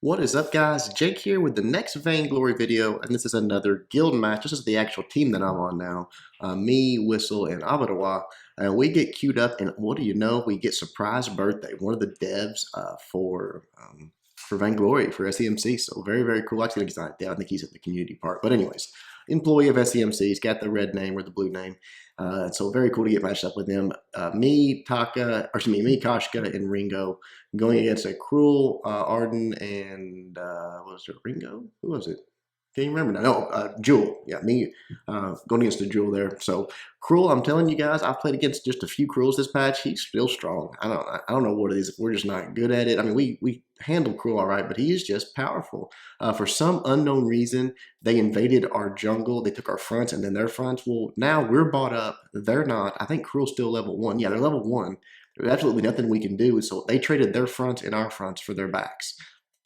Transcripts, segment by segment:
What is up, guys? Jake here with the next Vainglory video, and this is another guild match. This is the actual team that I'm on now. Me, Whistle, and Abadawa. And we get queued up, and what do you know? We get Surprise Birthday, one of the devs for Vainglory, for SEMC. So very, very cool. Actually, he's not dev. I think he's at the community part. But anyways, employee of SEMC. He's got the red name or the blue name. So very cool to get matched up with him. Me, Kashka, and Ringo going against a cruel Ardan and what was it, Ringo? Who was it? Can't remember now. No, Jewel. Yeah, me going against the Jewel there. So Cruel, I'm telling you guys, I've played against just a few Cruels this patch. He's still strong. I don't know what it is. We're just not good at it. I mean, we handle Cruel all right, but he is just powerful. For some unknown reason, they invaded our jungle. They took our fronts and then their fronts. Well, now we're bought up. They're not. I think Cruel's still level 1. Yeah, they're level 1. There's absolutely nothing we can do. So they traded their fronts and our fronts for their backs.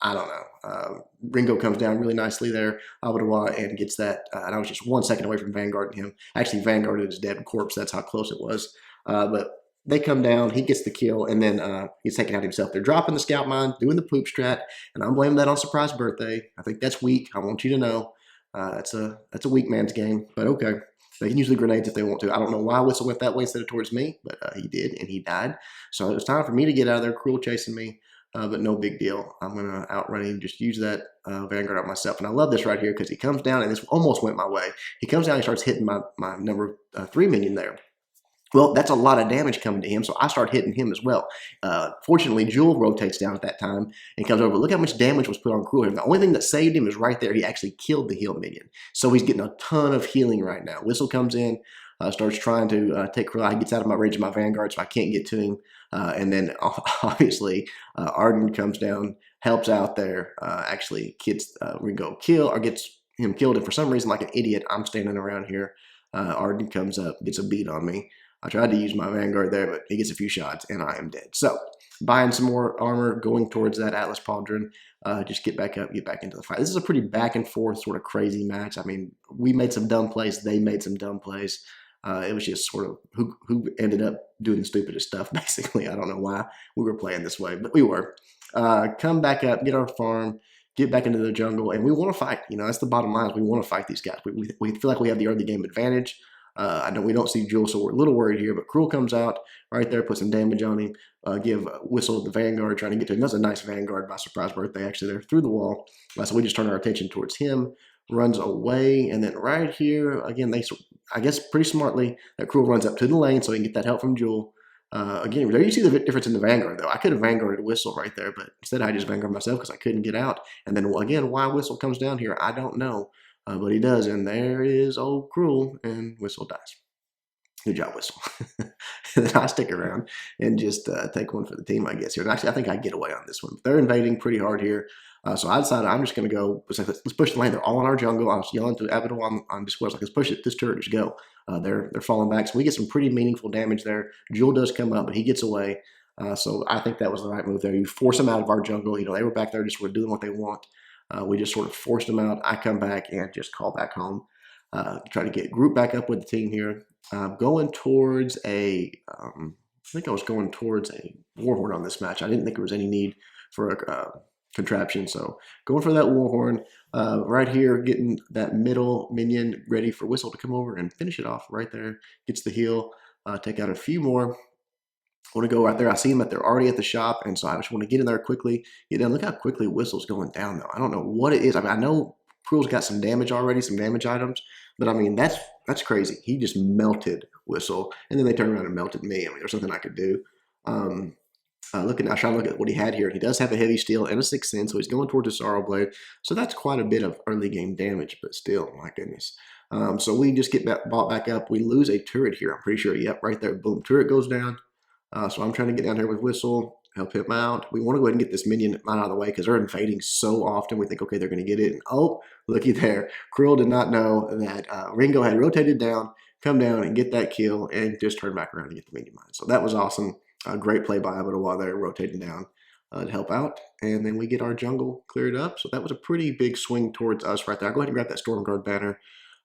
I don't know. Ringo comes down really nicely there, Abadawa, and gets that. And I was just 1 second away from vanguarding him. Actually, vanguarded his dead corpse. That's how close it was. But they come down. He gets the kill, and then he's taking out himself. They're dropping the scout mine, doing the poop strat, and I'm blaming that on Surprise Birthday. I think that's weak. I want you to know. That's a weak man's game, but okay. They can use the grenades if they want to. I don't know why Whistle went that way instead of towards me, but he did, and he died. So it was time for me to get out of there. Cruel chasing me. But no big deal. I'm going to outrun him, just use that Vanguard out myself. And I love this right here because he comes down, and this almost went my way. He comes down and starts hitting my number 3 minion there. Well, that's a lot of damage coming to him, so I start hitting him as well. Fortunately, Jewel rotates down at that time and comes over. Look how much damage was put on Cruel. The only thing that saved him is right there. He actually killed the heal minion. So he's getting a ton of healing right now. Whistle comes in, starts trying to take Cruel. He gets out of my range of my Vanguard, so I can't get to him. And then obviously Ardan comes down, helps out there, actually gets Ringo kill or gets him killed. And for some reason, like an idiot, I'm standing around here. Ardan comes up, gets a beat on me. I tried to use my Vanguard there, but he gets a few shots and I am dead. So buying some more armor, going towards that Atlas Pauldron, just get back up, get back into the fight. This is a pretty back and forth sort of crazy match. I mean, we made some dumb plays. They made some dumb plays. It was just sort of who ended up doing the stupidest stuff, basically. I don't know why we were playing this way, but we were. Come back up, get our farm, get back into the jungle, and we want to fight. You know, that's the bottom line. Is we want to fight these guys. We feel like we have the early game advantage. I know we don't see Jewel, so we're a little worried here, but Cruel comes out right there, put some damage on him, give Whistle the Vanguard, trying to get to him. That's a nice Vanguard by Surprise Birthday, actually, there through the wall. So we just turn our attention towards him, runs away, and then right here, again, I guess pretty smartly, that Cruel runs up to the lane so he can get that help from Jewel. Again, there you see the difference in the Vanguard, though. I could have Vanguarded Whistle right there, but instead I just Vanguard myself because I couldn't get out. And then, again, why Whistle comes down here, I don't know. But he does, and there is old Cruel, and Whistle dies. Good job, Whistle. And then I stick around and just take one for the team, I guess, here. And actually, I think I get away on this one. They're invading pretty hard here. So I decided I'm just going to go, let's push the lane. They're all in our jungle. I was yelling to Abadal on Discord, like, let's push it. This turret, just go. They're falling back. So we get some pretty meaningful damage there. Jewel does come up, but he gets away. So I think that was the right move there. You force them out of our jungle. You know, they were back there just were doing what they want. We just sort of forced them out. I come back and just call back home. Try to get grouped back up with the team here. Going towards I think I was going towards a Warhorn on this match. I didn't think there was any need for a contraption. So going for that Warhorn right here, getting that middle minion ready for Whistle to come over and finish it off right there. Gets the heal, take out a few more. I want to go right there. I see them that they're already at the shop, and so I just want to get in there quickly, get down. Look how quickly Whistle's going down, though. I don't know what it is. I mean, I know Cruel's got some damage already, some damage items, but I mean, that's crazy. He just melted Whistle, and then they turned around and melted me. I mean, there's nothing I could do. I was trying to look at what he had here. He does have a heavy steel and a 6th sense, so he's going towards a Sorrow Blade. So that's quite a bit of early game damage, but still, my goodness. So we just get bought back up. We lose a turret here, I'm pretty sure. Yep, right there. Boom, turret goes down. So I'm trying to get down here with Whistle, help him out. We want to go ahead and get this minion out of the way because they're invading so often. We think, okay, they're going to get it. And oh, looky there. Cruel did not know that Ringo had rotated down, come down and get that kill, and just turn back around and get the minion mine. So that was awesome. Great play by Abada while they're rotating down to help out. And then we get our jungle cleared up. So that was a pretty big swing towards us right there. I'll go ahead and grab that Storm Guard banner.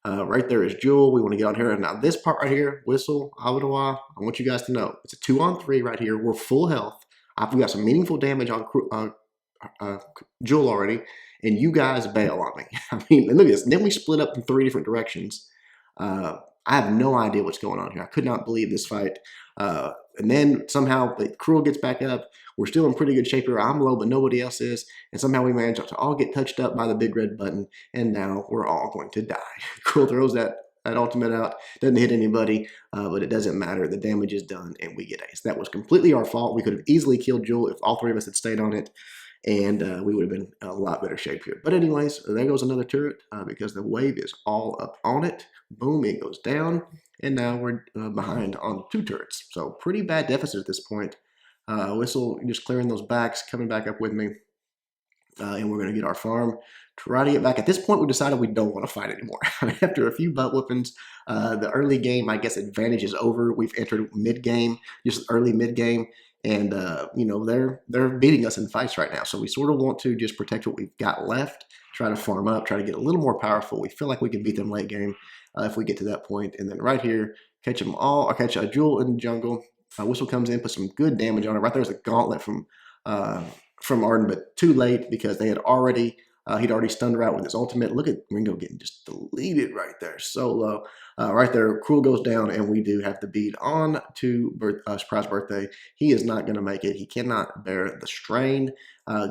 Right there is Jewel. We want to get on here. And now this part right here, Whistle, Abadawa, I want you guys to know, it's a 2-on-3 right here. We're full health. We've got some meaningful damage on Jewel already, and you guys bail on me. I mean, and look at this. Then we split up in 3 different directions. I have no idea what's going on here. I could not believe this fight. And then somehow the Cruel gets back up. We're still in pretty good shape here. I'm low, but nobody else is. And somehow we manage to all get touched up by the big red button. And now we're all going to die. Cruel throws that ultimate out. Doesn't hit anybody, but it doesn't matter. The damage is done, and we get ace. That was completely our fault. We could have easily killed Jewel if all 3 of us had stayed on it. And we would have been in a lot better shape here. But anyways, there goes another turret because the wave is all up on it. Boom, it goes down. And now we're behind on 2 turrets. So pretty bad deficit at this point. Whistle just clearing those backs, coming back up with me. And we're going to get our farm. Try to get back. At this point, we decided we don't want to fight anymore. After a few butt whoopings, the early game, I guess, advantage is over. We've entered mid-game, just early mid-game. And, you know, they're beating us in fights right now. So we sort of want to just protect what we've got left, try to farm up, try to get a little more powerful. We feel like we can beat them late game if we get to that point. And then right here, catch them all, or catch a Jewel in the jungle. Whistle comes in, puts some good damage on it. Right there's a gauntlet from Ardan, but too late because they had already, he'd already stunned her out with his ultimate. Look at Ringo getting just deleted right there, so low. Right there, Cruel goes down, and we do have to beat on to Surprise Birthday. He is not going to make it. He cannot bear the strain.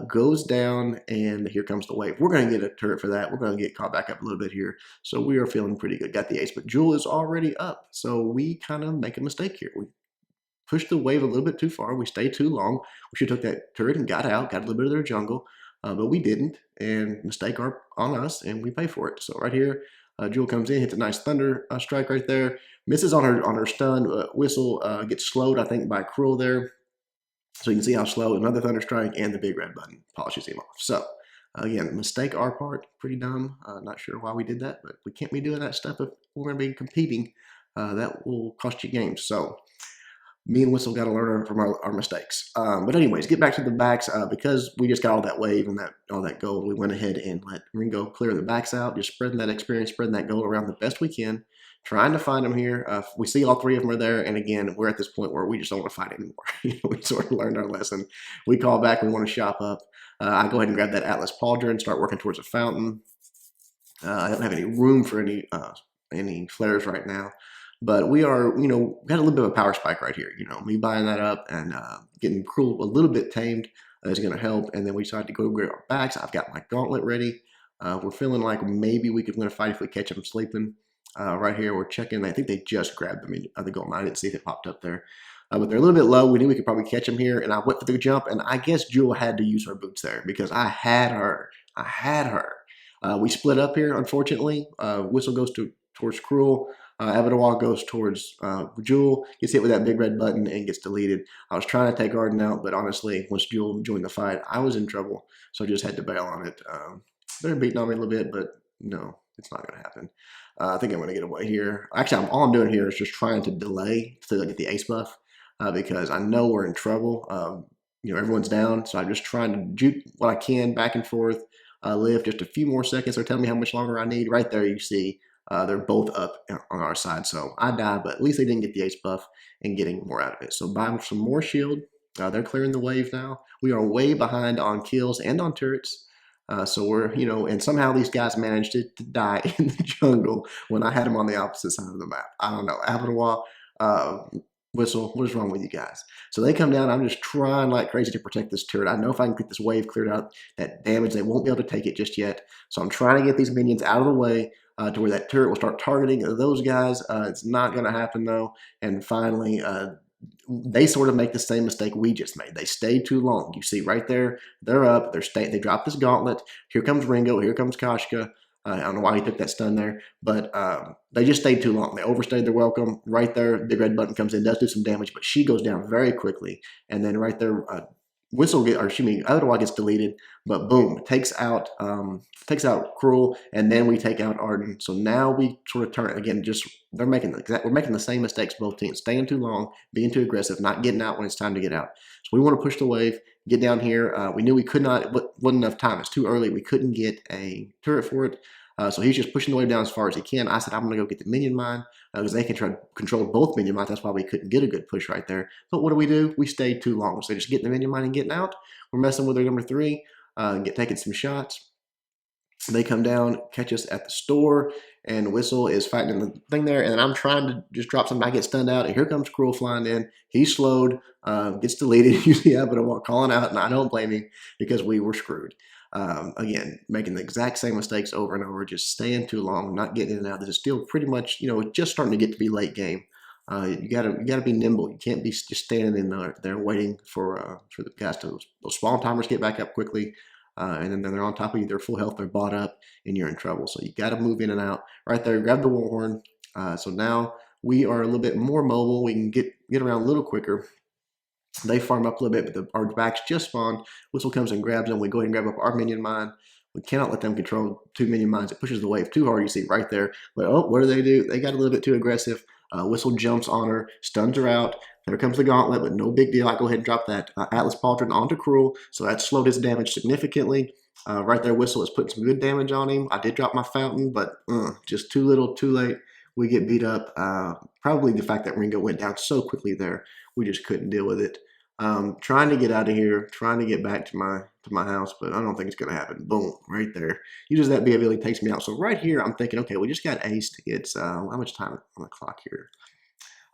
Goes down, and here comes the wave. We're going to get a turret for that. We're going to get caught back up a little bit here, so we are feeling pretty good. Got the ace, but Jewel is already up, so we kind of make a mistake here. We pushed the wave a little bit too far. We stayed too long. We should have took that turret and got out, got a little bit of their jungle, but we didn't, and mistake on us, and we pay for it. So right here, Jewel comes in, hits a nice thunder strike right there, misses on her stun. Whistle gets slowed, I think, by Cruel there. So you can see how slow. Another thunder strike, and the big red button polishes him off. So again, mistake our part, pretty dumb. Not sure why we did that, but we can't be doing that stuff if we're going to be competing. That will cost you games. So me and Whistle got to learn from our mistakes. But anyways, get back to the backs. Because we just got all that wave and all that gold, we went ahead and let Ringo clear the backs out, just spreading that experience, spreading that gold around the best we can, trying to find them here. We see all 3 of them are there, and again, we're at this point where we just don't want to fight anymore. We sort of learned our lesson. We call back, we want to shop up. I go ahead and grab that Atlas Pauldron and start working towards a fountain. I don't have any room for any flares right now. But we are, you know, got a little bit of a power spike right here. You know, me buying that up and getting Cruel a little bit tamed is going to help. And then we decide to go grab our backs. I've got my gauntlet ready. We're feeling like maybe we could win a fight if we catch them sleeping. Right here, we're checking. I think they just grabbed the golem. I didn't see if it popped up there. But they're a little bit low. We knew we could probably catch them here. And I went for the jump. And I guess Jewel had to use her boots there because I had her. We split up here, unfortunately. Whistle goes towards Cruel. Avadawar goes towards Jewel, gets hit with that big red button and gets deleted. I was trying to take Ardan out, but honestly, once Jewel joined the fight, I was in trouble, so I just had to bail on it. They're beating on me a little bit, but no, it's not going to happen. I think I'm going to get away here. Actually, all I'm doing here is just trying to delay to get the ace buff because I know we're in trouble. You know, everyone's down, so I'm just trying to juke what I can back and forth, live just a few more seconds. They're telling me how much longer I need. Right there, you see. They're both up on our side, so I died, but at least they didn't get the ace buff and getting more out of it. So buy some more shield. They're clearing the wave now. We are way behind on kills and on turrets. So we're, you know, and somehow these guys managed to die in the jungle when I had them on the opposite side of the map. I don't know. Avadawar, Whistle, what is wrong with you guys? So they come down. I'm just trying like crazy to protect this turret. I know if I can get this wave cleared out, that damage, they won't be able to take it just yet. So I'm trying to get these minions out of the way. To where that turret will start targeting those guys. It's not going to happen, though. And finally, they sort of make the same mistake we just made. They stayed too long. You see right there, they're up. They dropped this gauntlet. Here comes Ringo. Here comes Koshka. I don't know why he took that stun there, but they just stayed too long. They overstayed their welcome. Right there, the red button comes in, does do some damage, but she goes down very quickly. And then right there, Avadawar gets deleted, but boom, takes out Cruel, and then we take out Ardan. So now we sort of turn again. We're making the same mistakes both teams, staying too long, being too aggressive, not getting out when it's time to get out. So we want to push the wave, get down here. We knew we could not, but wasn't enough time. It's too early. We couldn't get a turret for it. So he's just pushing the wave down as far as he can. I said, I'm going to go get the minion mine because they can try to control both minion mines. That's why we couldn't get a good push right there. But what do? We stayed too long. So just getting the minion mine and getting out. We're messing with their number 3. taking some shots. They come down, catch us at the store, and Whistle is fighting in the thing there, and then I'm trying to just drop something. I get stunned out, and here comes Cruel flying in. He's slowed, gets deleted. You see Abaddon calling out, and I don't blame him because we were screwed. Again, making the exact same mistakes over and over, just staying too long, not getting in and out. This is still pretty much, just starting to get to be late game. You gotta be nimble. You can't be just standing in there waiting for the guys to those spawn timers get back up quickly. And then they're on top of you, they're full health, they're bought up, and you're in trouble. So you got to move in and out. Right there, grab the warhorn. So now we are a little bit more mobile. We can get around a little quicker. They farm up a little bit, but our backs just spawned. Whistle comes and grabs them. We go ahead and grab up our minion mine. We cannot let them control 2 minion mines. It pushes the wave too hard, you see right there. But oh, what do? They got a little bit too aggressive. Whistle jumps on her, stuns her out. There comes the gauntlet, but no big deal. I go ahead and drop that Atlas Pauldron onto Cruel, so that slowed his damage significantly. Right there, Whistle is putting some good damage on him. I did drop my fountain, but just too little, too late. We get beat up. Probably the fact that Ringo went down so quickly there, we just couldn't deal with it. Trying to get out of here, trying to get back to my house, but I don't think it's going to happen. Boom, right there. Uses that B ability, takes me out. So right here, I'm thinking, okay, we just got aced. It's how much time on the clock here?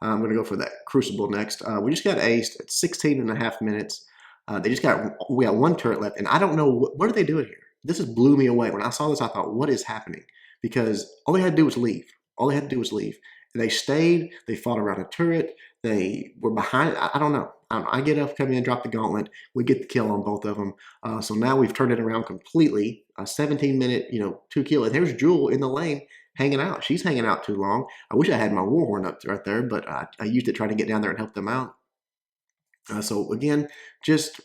I'm going to go for that Crucible next. We just got aced at 16 and a half minutes. We got 1 turret left, and I don't know, what are they doing here? This just blew me away. When I saw this, I thought, what is happening? Because all they had to do was leave. All they had to do was leave. And they stayed. They fought around a turret. They were behind. I don't know. I get up, come in, drop the gauntlet. We get the kill on both of them. So now we've turned it around completely. 17-minute, 2 kill. And there's Jewel in the lane hanging out. She's hanging out too long. I wish I had my warhorn up right there, but I used it trying to get down there and help them out. So again, just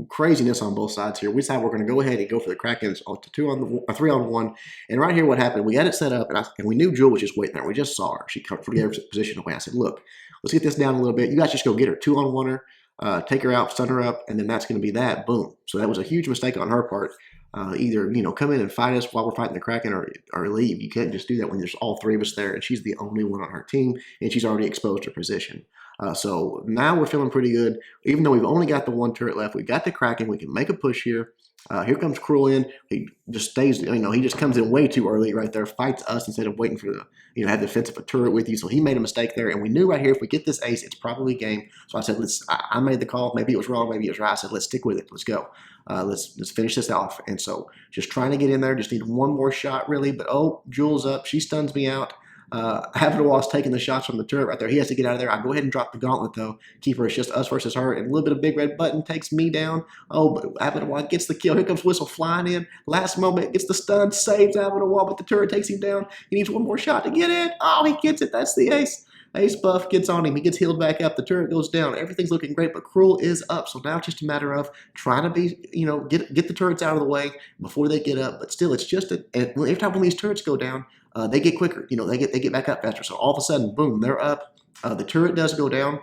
craziness on both sides here. We decide we're going to go ahead and go for the Krakens to 3 on 1. And right here, what happened? We had it set up, and we knew Jewel was just waiting there. We just saw her. She come from her position away. I said, look, let's get this down a little bit. You guys just go get her 2 on 1 her, take her out, stun her up, and then that's going to be that. Boom. So that was a huge mistake on her part. Either come in and fight us while we're fighting the Kraken, or leave. You can't just do that when there's all 3 of us there, and she's the only one on her team, and she's already exposed her position. So now we're feeling pretty good. Even though we've only got the 1 turret left, we got the Kraken. We can make a push here. Here comes Cruel in. He just stays, he just comes in way too early right there, fights us instead of waiting for have the defense of a turret with you. So he made a mistake there, and we knew right here if we get this ace, it's probably game. So I said, I made the call. Maybe it was wrong, maybe it was right. I said, let's stick with it. Let's go. Let's finish this off. And so just trying to get in there, just need 1 more shot really. But oh, Jewel's up. She stuns me out. Abaddon's taking the shots from the turret right there. He has to get out of there. I go ahead and drop the gauntlet though. Keep her. It's just us versus her. And a little bit of big red button takes me down. Oh, but Abaddon gets the kill. Here comes Whistle flying in. Last moment, gets the stun, saves Abaddon, but the turret takes him down. He needs 1 more shot to get in. Oh, he gets it. That's the ace. Ace buff gets on him. He gets healed back up. The turret goes down. Everything's looking great, but Cruel is up. So now it's just a matter of trying to be, get the turrets out of the way before they get up. But still, it's just every time when these turrets go down, they get quicker. They get back up faster. So all of a sudden, boom, they're up. The turret does go down,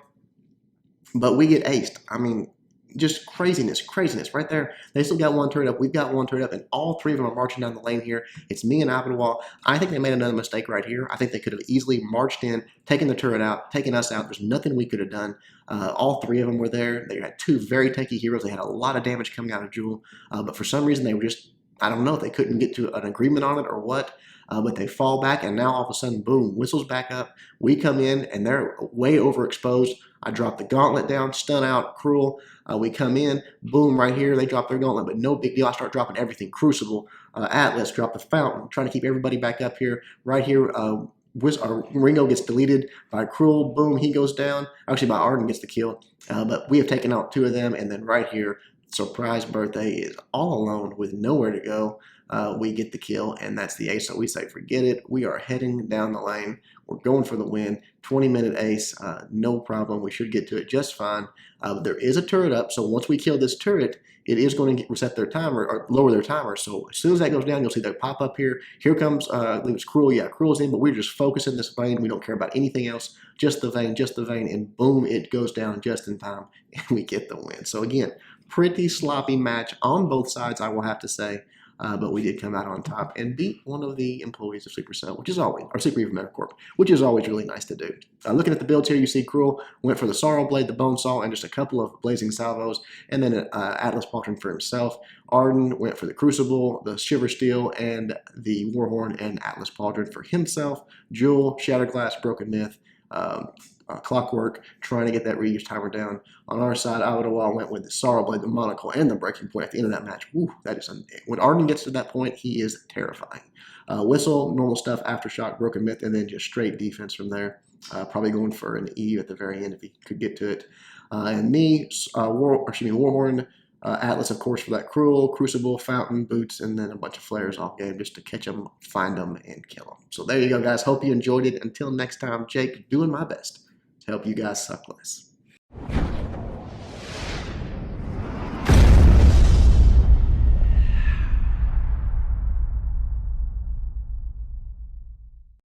but we get aced. I mean, just craziness right there. They still got 1 turret up. We've got 1 turret up, and all 3 of them are marching down the lane here. It's me and Abaddon. I think they made another mistake right here. I think they could have easily marched in, taken the turret out, taken us out. There's nothing we could have done. All 3 of them were there. They had 2 very tanky heroes. They had a lot of damage coming out of Jewel, but for some reason they were just, I don't know if they couldn't get to an agreement on it or what. But they fall back, and now all of a sudden, boom, Whistle's back up. We come in, and they're way overexposed. I drop the gauntlet down, stun out, Cruel. We come in, boom, right here. They drop their gauntlet, but no big deal. I start dropping everything. Crucible, Atlas, drop the fountain, trying to keep everybody back up here. Right here, Ringo gets deleted by Cruel. Boom, he goes down. Actually, by Ardan gets the kill. But we have taken out 2 of them, and then right here, Surprise Birthday is all alone with nowhere to go. We get the kill, and that's the ace. So we say, forget it. We are heading down the lane. We're going for the win. 20-minute ace, no problem. We should get to it just fine. There is a turret up, so once we kill this turret, it is going to reset their timer or lower their timer. So as soon as that goes down, you'll see they pop up here. Here comes, I believe it's Cruel. Yeah, Cruel's in, but we're just focusing this vein. We don't care about anything else. Just the vein, and boom, it goes down just in time, and we get the win. So again, pretty sloppy match on both sides, I will have to say. but we did come out on top and beat one of the employees of Supercell, which is always, or Super Evil Megacorp, which is always really nice to do. Looking at the builds here, you see Cruel went for the Sorrow Blade, the Bone Saw, and just a couple of Blazing Salvos, and then Atlas Pauldron for himself. Ardan went for the Crucible, the Shiver Steel, and the Warhorn and Atlas Pauldron for himself. Jewel, Shatterglass, Broken Myth, Clockwork, trying to get that reuse timer down. On our side, Avadawa went with the Sorrow Blade, the Monocle, and the Breaking Point at the end of that match. Woo, that is when Ardan gets to that point, he is terrifying. Whistle, normal stuff, Aftershock, Broken Myth, and then just straight defense from there. Probably going for an Eve at the very end if he could get to it. And me, Warhorn, Atlas, of course, for that Cruel, Crucible, Fountain, Boots, and then a bunch of flares off game just to catch them, find them, and kill them. So there you go, guys. Hope you enjoyed it. Until next time, Jake, doing my best to help you guys suck less.